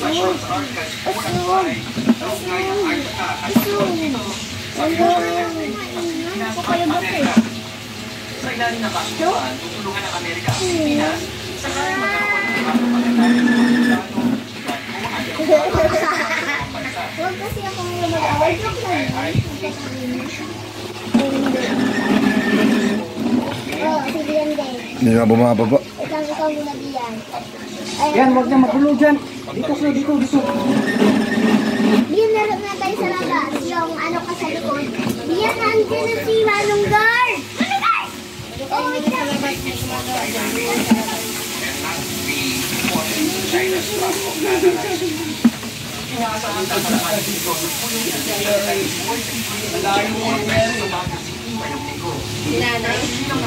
Sa ilalim ng kasunduan, tutulungan ng Amerika ang Pilipinas sa kaya magkaroon ng magandang Huwag kasi ako ngayon mag-away. Joke lang. Oo, sige yan din. Hindi nga bumababa. Ikaw muna diyan. Yan, huwag na magulo dyan. Dito. Diyan, laro na tayo sa labas. Yung ano ka sa likod. Diyan, nandiyan na si Manong Guard. Manong Guard! Oh, wait lang. Sinanay?